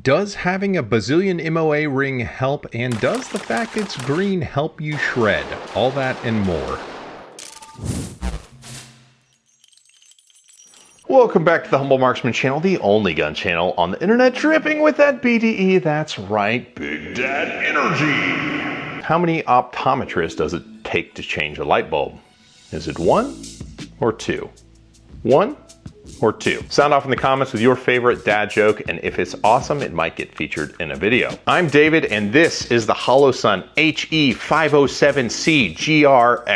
Does having a bazillion MOA ring help, and does the fact it's green help you shred? All that and more. Welcome back to the Humble Marksman channel, the only gun channel on the internet dripping with that BDE. That's right, Big Dad Energy. How many optometrists does it take to change a light bulb? Is it 1 or 2? 1 or 2? Sound off in the comments with your favorite dad joke, and if it's awesome, it might get featured in a video. I'm David, and this is the Holosun HE507C GR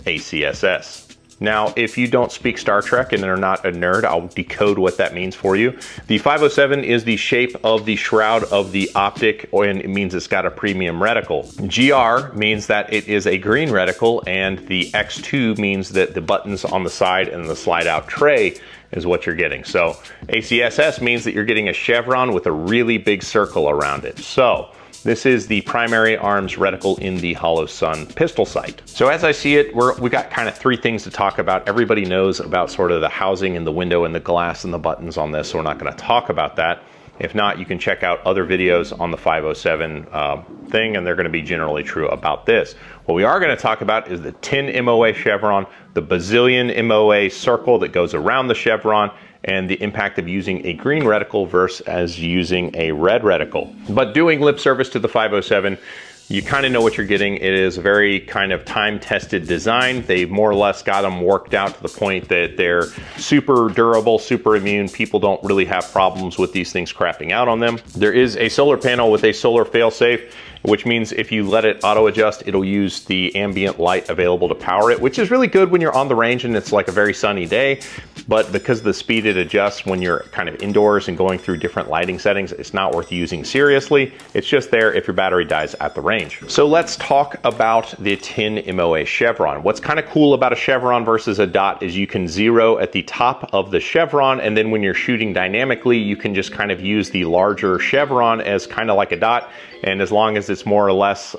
ACSS. Now, if you don't speak Star Trek and are not a nerd, I'll decode what that means for you. The 507 is the shape of the shroud of the optic, and it means it's got a premium reticle. GR means that it is a green reticle, and the X2 means that the buttons on the side and the slide out tray is what you're getting. So ACSS means that you're getting a chevron with a really big circle around it. So this is the primary arms reticle in the Holosun pistol sight. So as I see it, we got kind of three things to talk about. Everybody knows about sort of the housing and the window and the glass and the buttons on this, so we're not going to talk about that. If not, you can check out other videos on the 507 thing, and they're going to be generally true about this. What we are going to talk about is the 10 MOA chevron, the bazillion MOA circle that goes around the chevron, and the impact of using a green reticle versus using a red reticle. But doing lip service to the 507, you kind of know what you're getting. It is a very kind of time-tested design. They've more or less got them worked out to the point that they're super durable, super immune. People don't really have problems with these things crapping out on them. There is a solar panel with a solar failsafe, which means if you let it auto adjust, it'll use the ambient light available to power it, which is really good when you're on the range and it's like a very sunny day. But because of the speed it adjusts when you're kind of indoors and going through different lighting settings, it's not worth using seriously. It's just there if your battery dies at the range. So let's talk about the 10 MOA chevron. What's kind of cool about a chevron versus a dot is you can zero at the top of the chevron, and then when you're shooting dynamically, you can just kind of use the larger chevron as kind of like a dot. And as long as it's more or less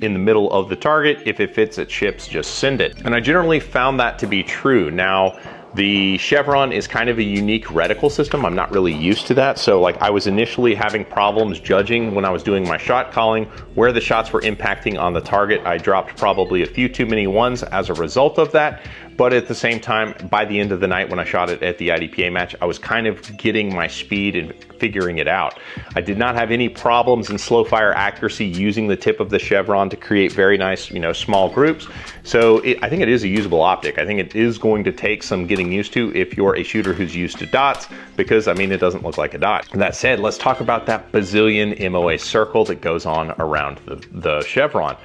in the middle of the target, if it fits, it ships, just send it. And I generally found that to be true. Now, the chevron is kind of a unique reticle system. I'm not really used to that. So like I was initially having problems judging when I was doing my shot calling where the shots were impacting on the target. I dropped probably a few too many ones as a result of that. But at the same time, by the end of the night when I shot it at the IDPA match, I was kind of getting my speed and figuring it out. I did not have any problems in slow fire accuracy using the tip of the chevron to create very nice, small groups. So I think it is a usable optic. I think it is going to take some getting used to if you're a shooter who's used to dots, because I mean, it doesn't look like a dot. That said, let's talk about that bazillion MOA circle that goes on around the chevron.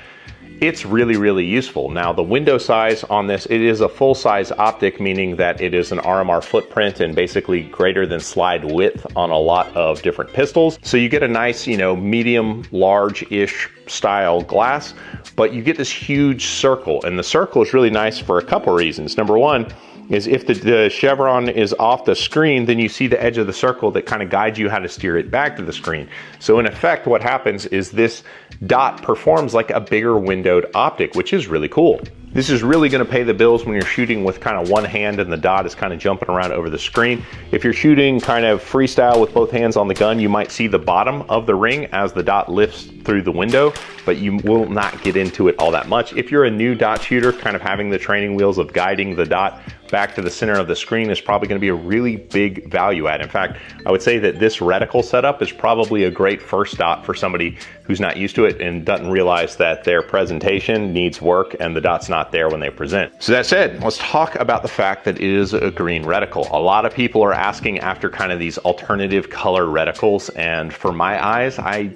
It's really, really useful. Now, the window size on this, it is a full-size optic, meaning that it is an RMR footprint and basically greater than slide width on a lot of different pistols. So you get a nice, medium, large-ish style glass, but you get this huge circle, and the circle is really nice for a couple reasons. Number one is if the chevron is off the screen, then you see the edge of the circle that kind of guides you how to steer it back to the screen. So in effect, what happens is this dot performs like a bigger windowed optic, which is really cool. This is really going to pay the bills when you're shooting with kind of one hand and the dot is kind of jumping around over the screen. If you're shooting kind of freestyle with both hands on the gun, you might see the bottom of the ring as the dot lifts through the window, but you will not get into it all that much. If you're a new dot shooter, kind of having the training wheels of guiding the dot back to the center of the screen is probably going to be a really big value add. In fact, I would say that this reticle setup is probably a great first dot for somebody who's not used to it and doesn't realize that their presentation needs work and the dot's not there when they present. So that said, let's talk about the fact that it is a green reticle. A lot of people are asking after kind of these alternative color reticles, and for my eyes, I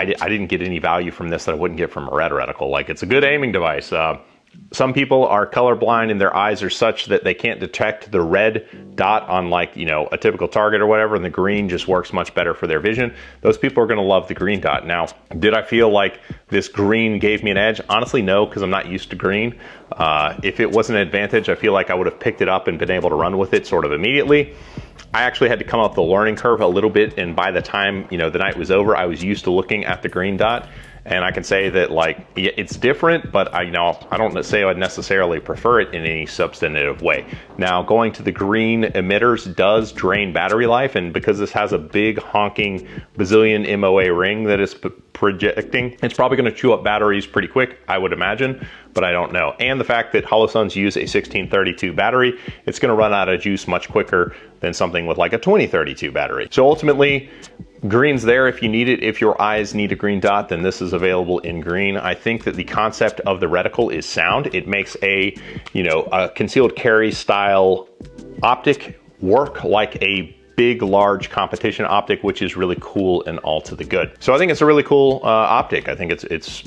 didn't get any value from this that I wouldn't get from a red reticle. Like, it's a good aiming device. Some people are colorblind and their eyes are such that they can't detect the red dot on like, a typical target or whatever, and the green just works much better for their vision. Those people are going to love the green dot. Now, did I feel like this green gave me an edge? Honestly, no, because I'm not used to green. If it was an advantage, I feel like I would have picked it up and been able to run with it sort of immediately. I actually had to come up the learning curve a little bit, and by the time, the night was over, I was used to looking at the green dot. And I can say that like it's different, but I don't say I would necessarily prefer it in any substantive way. Now, going to the green emitters does drain battery life, and because this has a big honking bazillion MOA ring that is projecting, it's probably going to chew up batteries pretty quick, I would imagine, but I don't know. And the fact that Holosuns use a 1632 battery, it's going to run out of juice much quicker than something with like a 2032 battery. So ultimately, green's there if you need it. If your eyes need a green dot, then this is available in green. I think that the concept of the reticle is sound. It makes a concealed carry style optic work like a big, large competition optic, which is really cool and all to the good. So I think it's a really cool optic. I think it's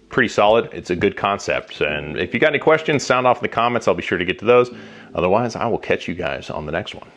pretty solid. It's a good concept. And if you got any questions, sound off in the comments. I'll be sure to get to those. Otherwise, I will catch you guys on the next one.